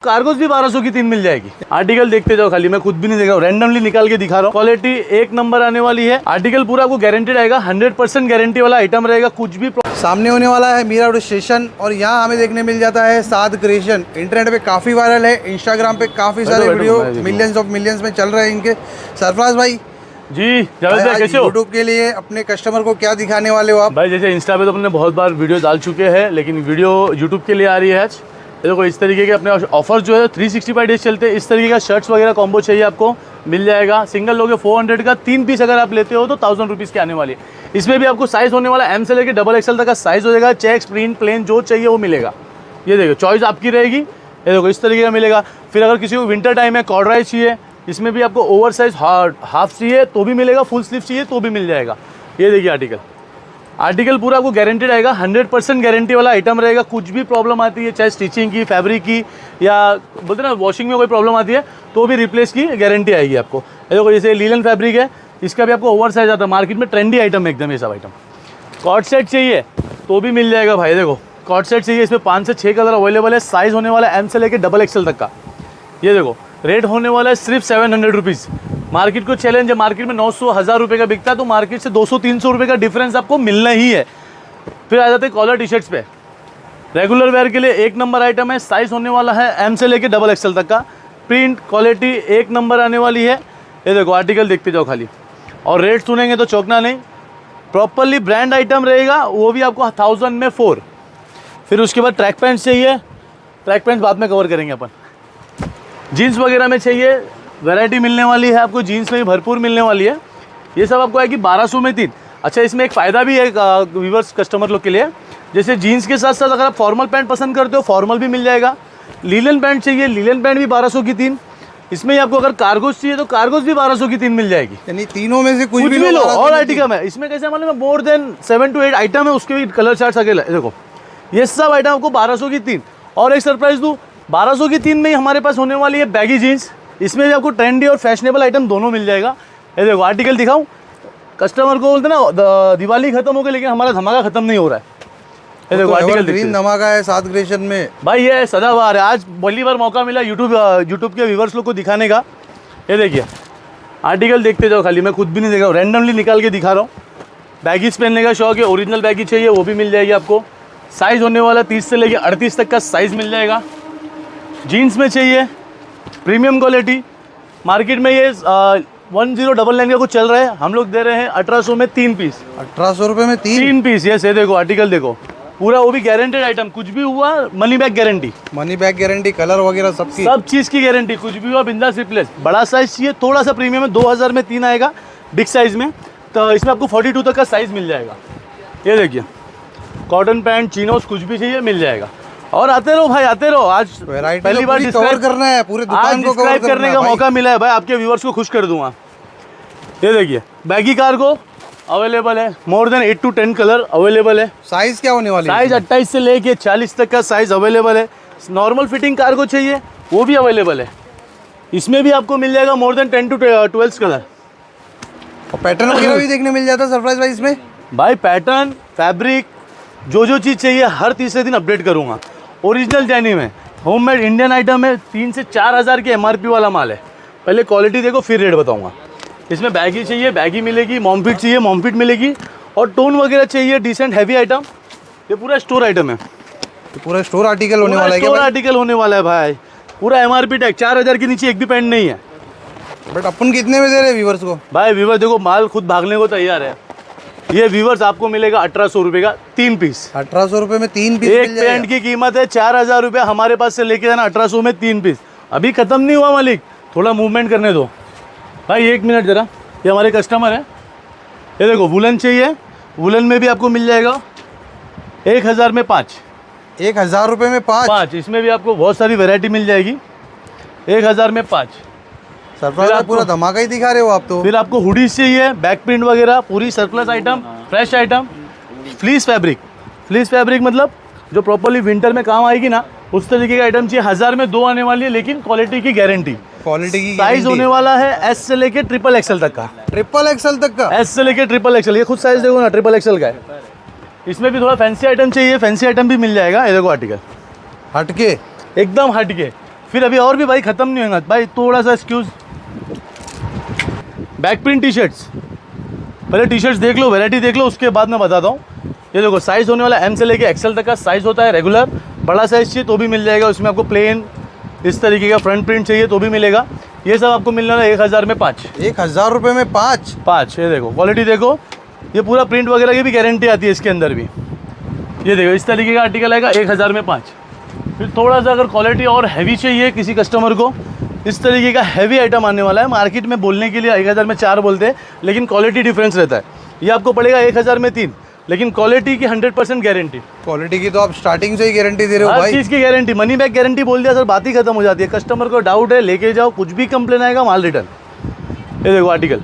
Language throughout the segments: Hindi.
कार्गोस भी 1200 की 3 मिल जाएगी। आर्टिकल देखते जाओ खाली, मैं खुद भी नहीं देखा, रैंडमली निकाल के दिखा रहा हूँ। क्वालिटी एक नंबर आने वाली है। आर्टिकल पूरा आपको गारंटेड आएगा, 100% गारंटी वाला आइटम रहेगा। कुछ भी सामने होने वाला है मीरा रोड स्टेशन और यहाँ हमें देखने मिल जाता है साद क्रिएशन। इंटरनेट पे काफ़ी वायरल है, इंस्टाग्राम पे काफ़ी सारे वीडियो मिलियंस ऑफ मिलियंस में चल रहे हैं इनके। सरफराज भाई जी जावेद भाई कैसे हो? यूट्यूब के लिए अपने कस्टमर को क्या दिखाने वाले हो आप? भाई जैसे इंस्टा पे तो अपने बहुत बार वीडियो डाल चुके हैं, लेकिन वीडियो यूट्यूब के लिए आ रही है आज। देखो इस तरीके के अपने ऑफर जो है 365 डेज चलते हैं। इस तरीके का शर्ट्स वगैरह कॉम्बो चाहिए आपको मिल जाएगा। सिंगल लोगे 400 का, 3 पीस अगर आप लेते हो तो 1000 रुपीज़ की आने वाली है। इसमें भी आपको साइज़ होने वाला एम से लेकर डबल एक्सएल तक का साइज़ हो जाएगा। चेक्स प्रिंट प्लेन जो चाहिए वो मिलेगा। ये देखो चॉइस आपकी रहेगी। ये देखो इस तरीके का मिलेगा। फिर अगर किसी को विंटर टाइम है कॉर्डराइज चाहिए, इसमें भी आपको ओवर साइज हाफ चाहिए तो भी मिलेगा, फुल स्लीव चाहिए तो भी मिल जाएगा। ये देखिए आर्टिकल पूरा आपको गारंटेड आएगा, 100% गारंटी वाला आइटम रहेगा। कुछ भी प्रॉब्लम आती है, चाहे स्टिचिंग की, फैब्रिक की, या बोलते ना वॉशिंग में कोई प्रॉब्लम आती है तो भी रिप्लेस की गारंटी आएगी आपको। देखो जैसे लीलन फैब्रिक है, इसका भी आपको ओवर साइज आता है। मार्केट में ट्रेंडी आइटम है एकदम ये सब आइटम। कॉर्ड सेट चाहिए तो भी मिल जाएगा भाई। देखो कॉर्ड सेट चाहिए, इसमें 5 से 6 कलर अवेलेबल है। साइज़ होने वाला है एम से लेकर डबल एक्सएल तक का। ये देखो रेट होने वाला है सिर्फ 700 रुपीज़। मार्केट को चैलेंज है, मार्केट में 900-1000 रुपये का बिकता है, तो मार्केट से 200-300 रुपये का डिफरेंस आपको मिलना ही है। फिर आ जाते हैं कॉलर टी शर्ट्स पे। रेगुलर वेयर के लिए एक नंबर आइटम है। साइज़ होने वाला है एम से लेकर डबल एक्सएल तक का। प्रिंट क्वालिटी एक नंबर आने वाली है। ये देखो आर्टिकल देखते जाओ खाली, और रेट सुनेंगे तो चौंकना नहीं। प्रॉपरली ब्रांड आइटम रहेगा, वो भी आपको 1000 में 4। फिर उसके बाद ट्रैक पैंट्स चाहिए, ट्रैक पैंट्स बाद में कवर करेंगे अपन। जीन्स वगैरह में चाहिए, वैरायटी मिलने वाली है आपको, जीन्स में भी भरपूर मिलने वाली है। ये सब आपको आएगी 1200 में 3। अच्छा इसमें एक फ़ायदा भी है व्यूवर्स कस्टमर लोग के लिए, जैसे जीन्स के साथ साथ अगर आप फॉर्मल पैंट पसंद करते हो फॉर्मल भी मिल जाएगा। लीलन पैंट चाहिए, लीलन पैंट भी 1200 की 3। इसमें ही आपको अगर कार्गोस चाहिए तो कार्गोस भी 1200 की 3 मिल जाएगी। यानी तीनों में से कुछ भी लो। और आइटम है इसमें, कैसे मालूम है, मोर देन 7 to 8 आइटम है, उसके भी कलर चार्ट्स अकेले। देखो ये सब आइटम आपको 1200 की 3। और एक सरप्राइज दूँ, 1200 की 3 में ही हमारे पास होने वाली है बैगी जीन्स। इसमें भी आपको ट्रेंडी और फैशनेबल आइटम दोनों मिल जाएगा। ये देखो आर्टिकल दिखाऊं, कस्टमर को बोलते ना दिवाली खत्म हो गई लेकिन हमारा धमाका खत्म नहीं हो रहा है। ये देखो आर्टिकल ग्रीन धमाका है साद क्रिएशन में भाई, ये सदाबहार है। आज पहली बार मौका मिला यूट्यूब के व्यूवर्स लोग को दिखाने का। ये देखिए आर्टिकल देखते जाओ खाली, मैं खुद भी नहीं देखा, रैंडमली निकाल के दिखा रहा हूँ। बैगीज पहनने का शौक है, ओरिजिनल बैगी चाहिए वो भी मिल जाएगी आपको। साइज़ होने वाला 30 से लेकर 38 तक का साइज़ मिल जाएगा। जीन्स में चाहिए प्रीमियम क्वालिटी, मार्केट में ये 1099 का कुछ चल रहा है, हम लोग दे रहे हैं 1800 में 3 पीस। 1800 रुपये में 3 पीस। यस ये देखो आर्टिकल देखो पूरा, वो भी गारंटेड आइटम। कुछ भी हुआ money back guarantee, money back guarantee, colour वगैरह सबकी, सब चीज़ की गारंटी। कुछ भी हुआ बिंदास रिप्लेस। बड़ा साइज़ चाहिए, थोड़ा सा प्रीमियम है, 2000 में 3 आएगा बिग साइज़ में। तो इसमें आपको 42 तक का साइज़ मिल जाएगा। ये देखिए कॉटन पैंट, चिनोस, कुछ भी चाहिए मिल जाएगा। और आते रहो भाई, आते रहो। आज पहली बार कवर करना है, पूरे दुकान को कवर करने का मौका मिला है भाई, आपके व्यूअर्स को खुश कर दूंगा। ये देखिए बैगी कार्गो अवेलेबल है, more than 8 to 10 colour available है। साइज क्या होने वाली है? साइज 28 से लेके 40 तक का साइज अवेलेबल है। नॉर्मल फिटिंग कार्गो चाहिए वो भी अवेलेबल है। इसमें भी आपको मिल जाएगा मोर देन 10 to 12 कलर। और पैटर्न वगैरह भी देखने मिल जाता है सरप्राइज भाई इसमें। भाई पैटर्न, फैब्रिक, जो चीज़ चाहिए हर तीसरे दिन अपडेट करूँगा। ओरिजिनल डेनिम है, होममेड इंडियन आइटम है, 3 से 4000 की MRP वाला माल है। पहले क्वालिटी देखो फिर रेट बताऊंगा। इसमें बैगी चाहिए बैगी मिलेगी, मॉमफिट चाहिए मॉमफिट मिलेगी, और टोन वगैरह चाहिए डिसेंट हैवी आइटम। ये पूरा स्टोर आइटम है, तो पूरा स्टोर आर्टिकल होने वाला है। स्टोर आर्टिकल होने वाला है भाई। पूरा MRP टैग, 4000 के नीचे एक भी पैंट नहीं है। बट अपन कितने में दे रहे हैं व्यूवर्स को? भाई व्यूवर देखो माल खुद भागने को तैयार है। ये व्यूवर्स आपको मिलेगा 1800 रुपये का 3 पीस। 1800 रुपये में 3 पीस। एक पैंट की कीमत है 4000 रुपये, हमारे पास से लेके जाना 1800 में 3 पीस। अभी ख़त्म नहीं हुआ मालिक, थोड़ा मूवमेंट करने दो भाई, 1 मिनट ज़रा। ये हमारे कस्टमर है। ये देखो वुलन चाहिए, वुलन में भी आपको मिल जाएगा 1000 में 5। 1000 रुपये में 5। इसमें भी आपको बहुत सारी वैरायटी मिल जाएगी। 1000 में 5। सरप्राइज पूरा धमाका ही दिखा रहे हो आप तो। फिर आपको हुडीज चाहिए, बैक प्रिंट वगैरह, पूरी surplus item, fresh item. Fleece fabric मतलब जो प्रॉपर्ली विंटर में काम आएगी ना, उस तरीके का आइटम चाहिए। 1000 में 2 आने वाली है, लेकिन क्वालिटी की गारंटी। साइज होने वाला है S से लेके XXL तक का। XXL तक का? S से लेके XXL। ये खुद साइज देखो ना, XXL का है। इसमें भी थोड़ा फैंसी आइटम चाहिए, फैंसी आइटम भी मिल जाएगा। ये देखो आर्टिकल हटके, एकदम हटके फिर अभी और भी भाई ख़त्म नहीं होगा भाई, थोड़ा सा excuse. Back print T shirts, पहले टी शर्ट्स देख लो, वैरायटी देख लो, उसके बाद मैं बताता हूँ। ये देखो साइज़ होने वाला एम से लेके एक्सेल तक का साइज़ होता है रेगुलर। बड़ा साइज़ चाहिए तो भी मिल जाएगा, उसमें आपको प्लेन इस तरीके का फ्रंट प्रिंट चाहिए तो भी मिलेगा। ये सब आपको मिलने वाला 1000 में 5। 1000 रुपये में 5। ये देखो क्वालिटी देखो, ये पूरा प्रिंट वगैरह की भी गारंटी आती है इसके अंदर भी। ये देखो इस तरीके का आर्टिकल आएगा 1000 में 5। फिर थोड़ा सा अगर क्वालिटी और हैवी चाहिए किसी कस्टमर को, इस तरीके का हैवी आइटम आने वाला है। मार्केट में बोलने के लिए 1000 में 4 बोलते हैं, लेकिन क्वालिटी डिफरेंस रहता है। ये आपको पड़ेगा 1000 में 3, लेकिन क्वालिटी की 100% गारंटी। क्वालिटी की तो आप स्टार्टिंग से ही गारंटी दे रहे हो हर भाई। चीज़ की गारंटी, मनी बैक गारंटी बोल दिया सर, बात ही खत्म हो जाती है। कस्टमर को डाउट है लेके जाओ, कुछ भी कंप्लेन आएगा माल रिटर्न। ये देखो आर्टिकल,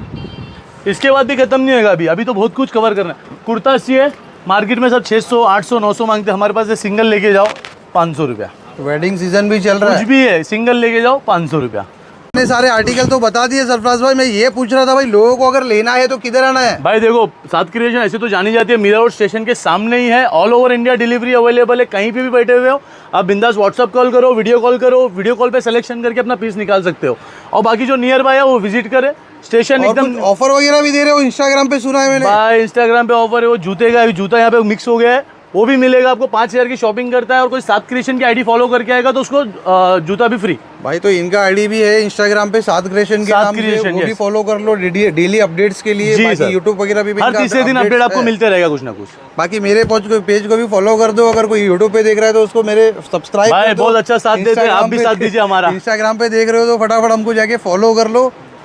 इसके बाद भी खत्म नहीं होगा। अभी तो बहुत कुछ कवर करना है। कुर्ता चाहिए, मार्केट में सब 600 800 900 मांगते हैं, हमारे पास ये सिंगल लेके जाओ 500 रुपया। वेडिंग सीजन भी चल रहा कुछ है, भी है सिंगल लेके जाओ 500 रुपया। इतने सारे आर्टिकल तो बता दिए सरफराज भाई। मैं ये पूछ रहा था भाई, लोगों को अगर लेना है तो किधर आना है? भाई देखो सात क्रिएशन ऐसे तो जानी जाती है, मीरा रोड स्टेशन के सामने ही है। All over India delivery available है, कहीं पे भी बैठे हुए हो आप बिंदास व्हाट्सअप कॉल करो, वीडियो कॉल करो, वीडियो कॉल पे सिलेक्शन करके अपना पीस निकाल सकते हो। और बाकी जो नियर बाय है वो विजिट करे, स्टेशन और एकदम। कुछ ऑफर वगैरह भी दे रहे हो इंस्टाग्राम पे, सुना है मैंने। भाई इंस्टाग्राम पे ऑफर है, वो जूते का, अभी जूता यहाँ पे मिक्स हो गया है, वो भी मिलेगा आपको। 5000 की शॉपिंग करता है और कोई सात क्रिएशन की आईडी फॉलो करके आएगा तो उसको जूता भी फ्री। भाई तो इनका आईडी भी है इंस्टाग्राम पे, सात क्रिएशन के सात नाम से, क्रिएशन, वो भी yes। फॉलो कर लो डेली अपडेट्स के लिए। जी बाकी सर। यूट्यूब वगैरह भी हर इनका तीसरे दिन अपडेट updates आपको है। मिलते रहेगा कुछ ना कुछ। बाकी मेरे पेज को भी फॉलो कर दो। अगर कोई यूट्यूब पे देख रहा है तो उसको मेरे सब्सक्राइब भाई कर दो। बहुत अच्छा साथ देते हैं, आप भी Instagram साथ पे- दीजिए हमारा। इंस्टाग्राम पे देख रहे हो तो फटाफट हमको जाके फॉलो कर लो।